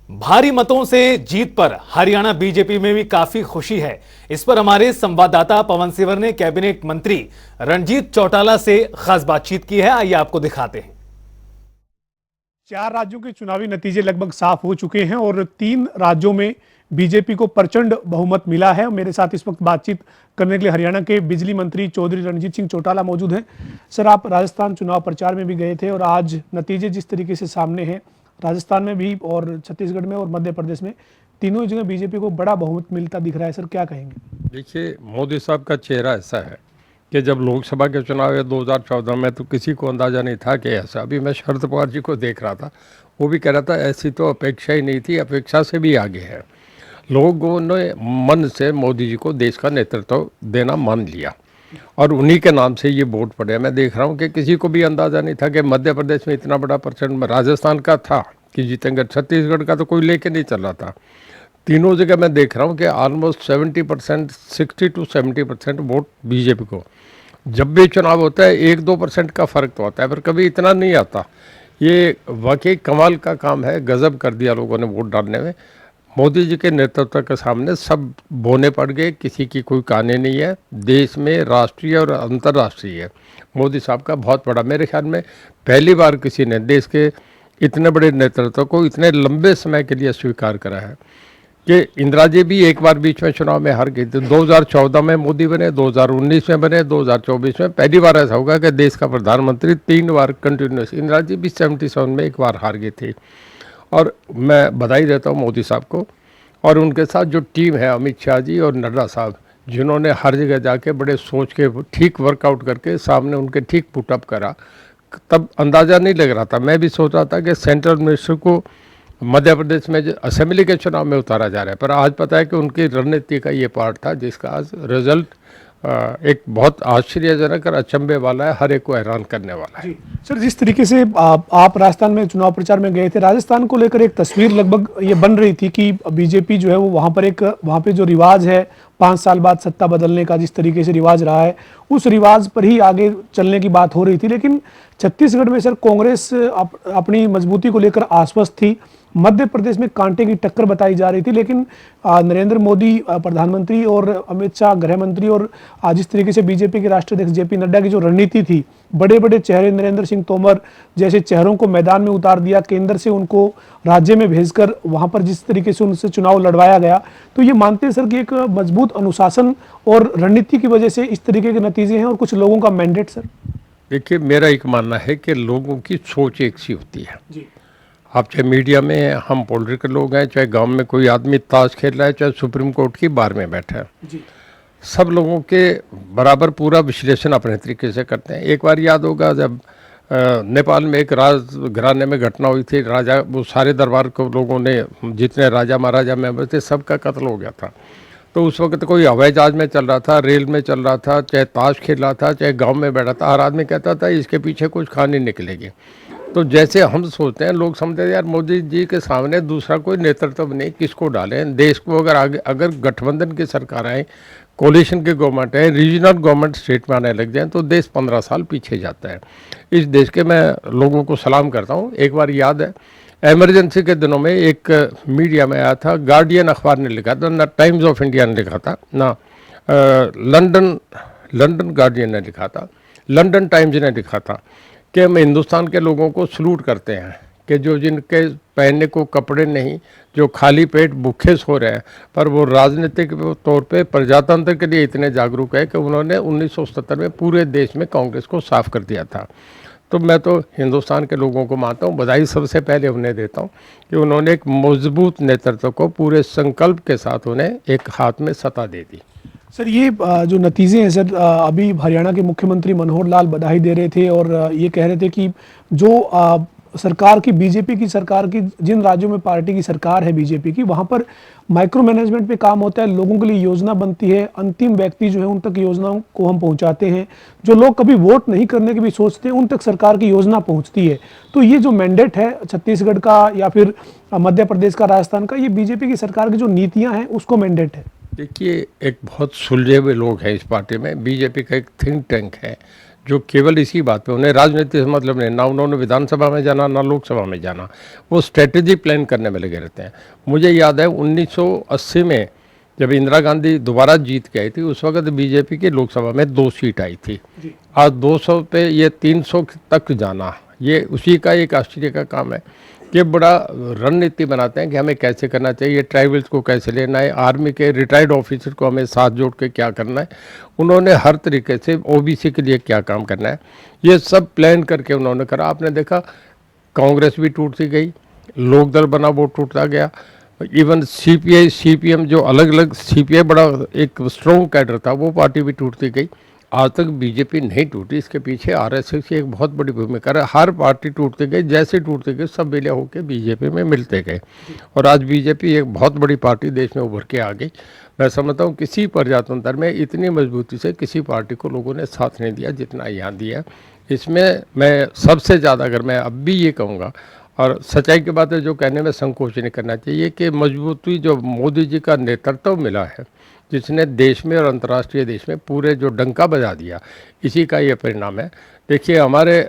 भारी मतों से जीत पर हरियाणा बीजेपी में भी काफी खुशी है। इस पर हमारे संवाददाता पवन सिवर ने कैबिनेट मंत्री रणजीत चौटाला से खास बातचीत की है। आइए आपको दिखाते हैं। 4 राज्यों के चुनावी नतीजे लगभग साफ हो चुके हैं और 3 राज्यों में बीजेपी को प्रचंड बहुमत मिला है। मेरे साथ इस वक्त बातचीत करने के लिए हरियाणा के बिजली मंत्री चौधरी रणजीत सिंह चौटाला मौजूद हैं। सर, आप राजस्थान चुनाव प्रचार में भी गए थे और आज नतीजे जिस तरीके से सामने हैं, राजस्थान में भी और छत्तीसगढ़ में और मध्य प्रदेश में, तीनों जगह बीजेपी को बड़ा बहुमत मिलता दिख रहा है। सर, क्या कहेंगे? देखिए, मोदी साहब का चेहरा ऐसा है कि जब लोकसभा के चुनाव है 2014 में तो किसी को अंदाज़ा नहीं था कि ऐसा। अभी मैं शरद पवार जी को देख रहा था, वो भी कह रहा था ऐसी तो अपेक्षा ही नहीं थी, अपेक्षा से भी आगे है। लोगों ने मन से मोदी जी को देश का नेतृत्व देना मान लिया और उन्हीं के नाम से ये वोट पड़े। मैं देख रहा हूँ कि किसी को भी अंदाज़ा नहीं था कि मध्य प्रदेश में इतना बड़ा परसेंट, राजस्थान का था कि जीतेंगे, छत्तीसगढ़ का तो कोई लेके नहीं चल रहा था। तीनों जगह मैं देख रहा हूँ कि ऑलमोस्ट 70%, 60 to 70% वोट बीजेपी को। जब भी चुनाव होता है 1-2% का फ़र्क तो आता है, पर कभी इतना नहीं आता। ये वाकई कमाल का काम है, गजब कर दिया लोगों ने वोट डालने में। मोदी जी के नेतृत्व के सामने सब बोने पड़ गए, किसी की कोई कहानी नहीं है। देश में राष्ट्रीय और अंतर्राष्ट्रीय मोदी साहब का बहुत बड़ा, मेरे ख्याल में पहली बार किसी ने देश के इतने बड़े नेतृत्व को इतने लंबे समय के लिए स्वीकार करा है। कि इंदिरा जी भी एक बार बीच में चुनाव में हार गई थी। 2014 में मोदी बने, 2019 में बने, 2024 में पहली बार ऐसा होगा कि देश का प्रधानमंत्री 3 बार कंटिन्यूस। इंदिरा जी भी 77 में एक बार हार गई थी। और मैं बधाई देता हूँ मोदी साहब को और उनके साथ जो टीम है, अमित शाह जी और नड्डा साहब, जिन्होंने हर जगह जाके बड़े सोच के ठीक वर्कआउट करके सामने उनके ठीक पुटअप करा। तब अंदाज़ा नहीं लग रहा था, मैं भी सोच रहा था कि सेंट्रल मिनिस्टर को मध्य प्रदेश में असेंबली के चुनाव में उतारा जा रहा है, पर आज पता है कि उनकी रणनीति का ये पार्ट था जिसका आज रिजल्ट एक बहुत आश्चर्यजनक और अचंभे वाला है, हर एक को हैरान करने वाला है। जी सर, जिस तरीके से आप राजस्थान में चुनाव प्रचार में गए थे, राजस्थान को लेकर एक तस्वीर लगभग ये बन रही थी कि बीजेपी जो है वो वहाँ पे जो रिवाज है 5 साल बाद सत्ता बदलने का, जिस तरीके से रिवाज रहा है उस रिवाज पर ही आगे चलने की बात हो रही थी। लेकिन छत्तीसगढ़ में सर कांग्रेस अपनी मजबूती को लेकर आश्वस्त थी। मध्य प्रदेश में कांटे की टक्कर बताई जा रही थी, लेकिन नरेंद्र मोदी प्रधानमंत्री और अमित शाह गृह मंत्री और जिस तरीके से बीजेपी के राष्ट्रीय अध्यक्ष जेपी नड्डा की जो रणनीति थी, बड़े बड़े चेहरे नरेंद्र सिंह तोमर जैसे चेहरों को मैदान में उतार दिया, केंद्र से उनको राज्य में भेजकर वहां पर जिस तरीके से उनसे चुनाव लड़वाया गया, तो ये मानते हैं सर कि एक मजबूत अनुशासन और रणनीति की वजह से इस तरीके के नतीजे हैं और कुछ लोगों का मैंडेट? सर देखिए, मेरा एक मानना है कि लोगों की सोच एक सी होती है जी। आप चाहे मीडिया में, हम पॉलिटिकल लोग हैं, चाहे गांव में कोई आदमी ताश खेल रहा है, चाहे सुप्रीम कोर्ट की बार में बैठा है जी। सब लोगों के बराबर पूरा विश्लेषण अपने तरीके से करते हैं। एक बार याद होगा जब नेपाल में एक राजघराने में घटना हुई थी, राजा, वो सारे दरबार को लोगों ने, जितने राजा महाराजा मेंबर थे, सबका कत्ल हो गया था। तो उस वक्त कोई हवाई जहाज में चल रहा था, रेल में चल रहा था, चाहे ताश खेल रहा था, चाहे गाँव में बैठा था, हर आदमी कहता था इसके पीछे कुछ कहानी निकलेगी। तो जैसे हम सोचते हैं, लोग समझते हैं यार मोदी जी के सामने दूसरा कोई नेतृत्व नहीं, किसको डालें देश को। अगर गठबंधन की सरकार आए, कोलिशन की गवर्नमेंट है, रीजनल गवर्नमेंट स्टेट में आने लग जाए तो देश 15 साल पीछे जाता है। इस देश के मैं लोगों को सलाम करता हूँ। एक बार याद है, एमरजेंसी के दिनों में एक मीडिया में आया था, गार्डियन अखबार ने लिखा था, ना टाइम्स ऑफ इंडिया ने लिखा था, ना लंदन गार्डियन ने लिखा था, लंदन टाइम्स ने लिखा था कि हम हिंदुस्तान के लोगों को सलूट करते हैं कि जो जिनके पहनने को कपड़े नहीं, जो खाली पेट भूखे सो रहे हैं, पर वो राजनीतिक तौर पे प्रजातंत्र के लिए इतने जागरूक है कि उन्होंने 1977 में पूरे देश में कांग्रेस को साफ कर दिया था। तो मैं तो हिंदुस्तान के लोगों को मानता हूँ, बधाई सबसे पहले उन्हें देता हूँ कि उन्होंने एक मजबूत नेतृत्व को पूरे संकल्प के साथ उन्हें एक हाथ में सत्ता दे दी। सर, ये जो नतीजे हैं सर, अभी हरियाणा के मुख्यमंत्री मनोहर लाल बधाई दे रहे थे और ये कह रहे थे कि जो सरकार की, बीजेपी की सरकार की, जिन राज्यों में पार्टी की सरकार है बीजेपी की, वहां पर माइक्रो मैनेजमेंट पे काम होता है, लोगों के लिए योजना बनती है, अंतिम व्यक्ति जो है उन तक योजनाओं को हम पहुंचाते हैं, जो लोग कभी वोट नहीं करने की भी सोचते हैं उन तक सरकार की योजना पहुंचती है। तो ये जो मैंडेट है छत्तीसगढ़ का या फिर मध्य प्रदेश का, राजस्थान का, ये बीजेपी की सरकार की जो नीतियां हैं उसको मैंडेट है। देखिए, एक बहुत सुलझे हुए लोग हैं इस पार्टी में। बीजेपी का एक थिंक टैंक है जो केवल इसी बात पे, उन्हें राजनीति से मतलब नहीं, ना उन्होंने विधानसभा में जाना ना लोकसभा में जाना, वो स्ट्रेटेजी प्लान करने में लगे रहते हैं। मुझे याद है 1980 में जब इंदिरा गांधी दोबारा जीत के आई थी, उस वक्त बीजेपी की लोकसभा में 2 सीट आई थी। आज 200 पे ये 300 तक जाना, ये उसी का एक आश्चर्य का काम है कि बड़ा रणनीति बनाते हैं कि हमें कैसे करना चाहिए, ट्राइबल्स को कैसे लेना है, आर्मी के रिटायर्ड ऑफिसर को हमें साथ जोड़ के क्या करना है, उन्होंने हर तरीके से ओबीसी के लिए क्या काम करना है, ये सब प्लान करके उन्होंने करा। आपने देखा कांग्रेस भी टूटती गई, लोकदल बना वो टूटता गया, इवन सीपीआई सीपीएम जो अलग अलग, सीपीआई बड़ा एक स्ट्रॉन्ग कैडर था, वो पार्टी भी टूटती गई। आज तक बीजेपी नहीं टूटी, इसके पीछे आरएसएस की एक बहुत बड़ी भूमिका है। हर पार्टी टूटती गई, जैसे टूटती गई सब विलय होकर बीजेपी में मिलते गए और आज बीजेपी एक बहुत बड़ी पार्टी देश में उभर के आ गई। मैं समझता हूँ किसी प्रजातंत्र में इतनी मजबूती से किसी पार्टी को लोगों ने साथ नहीं दिया जितना यहाँ दिया। इसमें मैं सबसे ज़्यादा, अगर मैं अब भी ये कहूँगा, और सच्चाई की बात है, जो कहने में संकोच नहीं करना चाहिए कि मजबूती जो मोदी जी का नेतृत्व मिला है, जिसने देश में और अंतर्राष्ट्रीय देश में पूरे जो डंका बजा दिया, इसी का ये परिणाम है। देखिए हमारे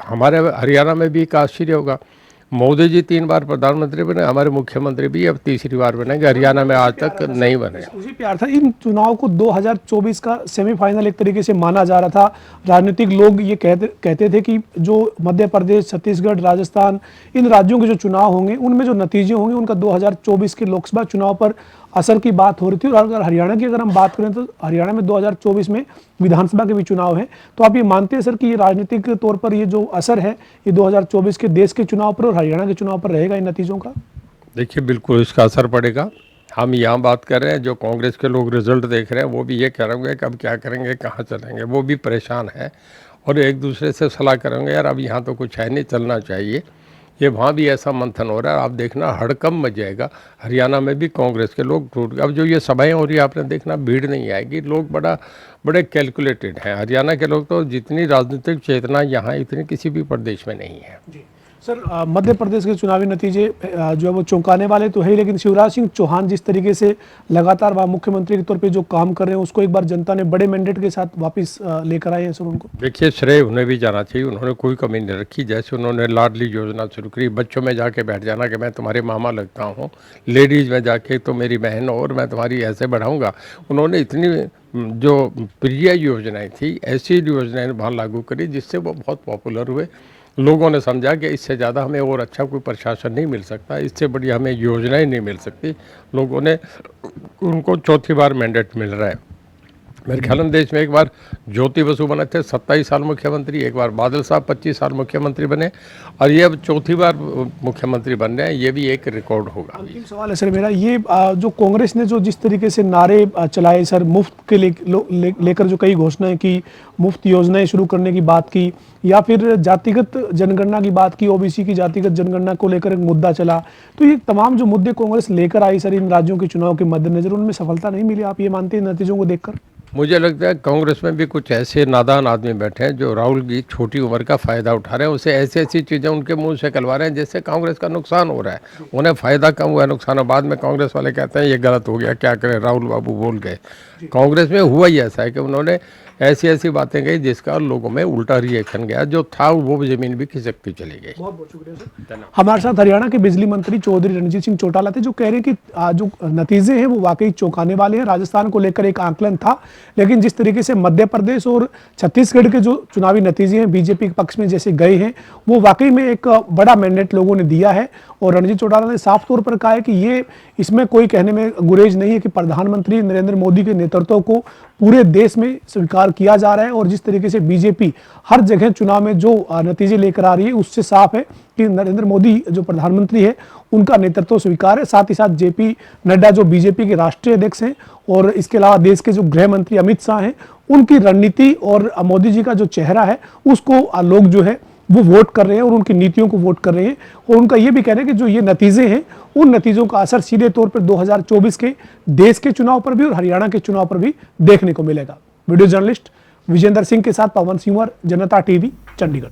हरियाणा में भी एक आश्चर्य होगा, मोदी जी 3 बार प्रधानमंत्री बने, हमारे मुख्यमंत्री भी अब तीसरी बार बनेंगे, हरियाणा में आज तक नहीं बने। उसी प्यार था, इन चुनाव को 2024 का सेमीफाइनल एक तरीके से माना जा रहा था। राजनीतिक लोग ये कहते थे कि जो मध्य प्रदेश, छत्तीसगढ़, राजस्थान, इन राज्यों के जो चुनाव होंगे उनमें जो नतीजे होंगे उनका 2024 के लोकसभा चुनाव पर असर की बात हो रही थी। और अगर हरियाणा की हम बात करें तो हरियाणा में 2024 में विधानसभा के भी चुनाव हैं। तो आप ये मानते हैं सर कि ये राजनीतिक तौर पर ये जो असर है ये 2024 के देश के चुनाव पर और हरियाणा के चुनाव पर रहेगा इन नतीजों का? देखिए बिल्कुल इसका असर पड़ेगा। हम यहाँ बात कर रहे हैं, जो कांग्रेस के लोग रिजल्ट देख रहे हैं वो भी ये कह रहे होंगे कि अब क्या करेंगे, कहाँ चलेंगे, वो भी परेशान है और एक दूसरे से सलाह करेंगे, यार अब यहाँ तो कुछ है नहीं, चलना चाहिए। ये वहाँ भी ऐसा मंथन हो रहा है, आप देखना हड़कंप मच जाएगा। हरियाणा में भी कांग्रेस के लोग टूट गए। अब जो ये सभाएं हो रही है आपने देखना, भीड़ नहीं आएगी, लोग बड़े कैलकुलेटेड हैं। हरियाणा के लोग तो जितनी राजनीतिक चेतना यहाँ इतनी किसी भी प्रदेश में नहीं है। सर मध्य प्रदेश के चुनावी नतीजे जो है वो चौंकाने वाले तो है, लेकिन शिवराज सिंह चौहान जिस तरीके से लगातार वहाँ मुख्यमंत्री के तौर पे जो काम कर रहे हैं उसको एक बार जनता ने बड़े मैंडेट के साथ वापस लेकर आए हैं सर उनको। देखिए श्रेय उन्हें भी जाना चाहिए, उन्होंने कोई कमी नहीं रखी। जैसे उन्होंने लाडली योजना शुरू करी, बच्चों में जाके बैठ जाना कि मैं तुम्हारे मामा लगता हूँ, लेडीज़ में जाके तो मेरी बहन और मैं तुम्हारी ऐसे बढ़ाऊँगा। उन्होंने इतनी जो प्रिय योजनाएँ थी, ऐसी योजनाएँ वहाँ लागू करी जिससे वो बहुत पॉपुलर हुए। लोगों ने समझा कि इससे ज़्यादा हमें और अच्छा कोई प्रशासन नहीं मिल सकता, इससे बड़ी हमें योजनाएं नहीं मिल सकती। लोगों ने उनको चौथी बार मैंडेट मिल रहा है। मेरे ख्याल में देश में एक बार ज्योति बसु बने थे 27 साल मुख्यमंत्री, एक बार बादल साहब 25 साल मुख्यमंत्री बने और ये अब चौथी बार मुख्यमंत्री बन रहे हैं। ये भी एक रिकॉर्ड होगा। अंतिम सवाल है सर मेरा, ये जो कांग्रेस ने जो जिस तरीके से नारे चलाए सर, मुफ्त के लेकर जो कई घोषणाएं की, मुफ्त योजनाएं शुरू करने की बात की, या फिर जातिगत जनगणना की बात की, ओबीसी की जातिगत जनगणना को लेकर एक मुद्दा चला, तो ये तमाम जो मुद्दे कांग्रेस लेकर आई सर इन राज्यों के चुनाव के मद्देनजर, उनमें सफलता नहीं मिली, आप ये मानते हैं नतीजों को देखकर? मुझे लगता है कांग्रेस में भी कुछ ऐसे नादान आदमी बैठे हैं जो राहुल की छोटी उम्र का फ़ायदा उठा रहे हैं, उसे ऐसी चीज़ें उनके मुंह से कहलवा रहे हैं जिससे कांग्रेस का नुकसान हो रहा है। उन्हें फ़ायदा कम हुआ है, नुकसान। बाद में कांग्रेस वाले कहते हैं ये गलत हो गया, क्या करें, राहुल बाबू बोल गए। कांग्रेस में हुआ ही ऐसा है कि उन्होंने ऐसी बातें कही जिसका लोगों में उल्टा रिएक्शन गया, जो था वो ज़मीन भी खिसकती चली गई। बहुत बहुत शुक्रिया सर। हमारे साथ हरियाणा के बिजली मंत्री चौधरी रणजीत सिंह चौटाला थे, जो कह रहे हैं कि जो नतीजे हैं वो वाकई चौंकाने वाले हैं। राजस्थान को लेकर एक आंकलन था, लेकिन जिस तरीके से मध्य प्रदेश और छत्तीसगढ़ के जो चुनावी नतीजे हैं बीजेपी के पक्ष में जैसे गए हैं, वो वाकई में एक बड़ा मैंडेट लोगों ने दिया है। और रणजीत चौटाला ने साफ तौर पर कहा है कि ये इसमें कोई कहने में गुरेज नहीं है कि प्रधानमंत्री नरेंद्र मोदी के नेतृत्व को पूरे देश में स्वीकार किया जा रहा है। और जिस तरीके से बीजेपी हर जगह चुनाव में जो नतीजे लेकर आ रही है, उससे साफ है कि नरेंद्र मोदी जो प्रधानमंत्री है उनका नेतृत्व स्वीकार है। साथ ही साथ जेपी नड्डा जो बीजेपी के राष्ट्रीय अध्यक्ष हैं, और इसके अलावा देश के जो गृह मंत्री अमित शाह हैं, उनकी रणनीति और मोदी जी का जो चेहरा है उसको लोग जो है वो वोट कर रहे हैं और उनकी नीतियों को वोट कर रहे हैं। और उनका ये भी कहना है कि जो ये नतीजे हैं उन नतीजों का असर सीधे तौर पर 2024 के देश के चुनाव पर भी और हरियाणा के चुनाव पर भी देखने को मिलेगा। वीडियो जर्नलिस्ट विजेंद्र सिंह के साथ पवन सिंह, जनता टीवी, चंडीगढ़।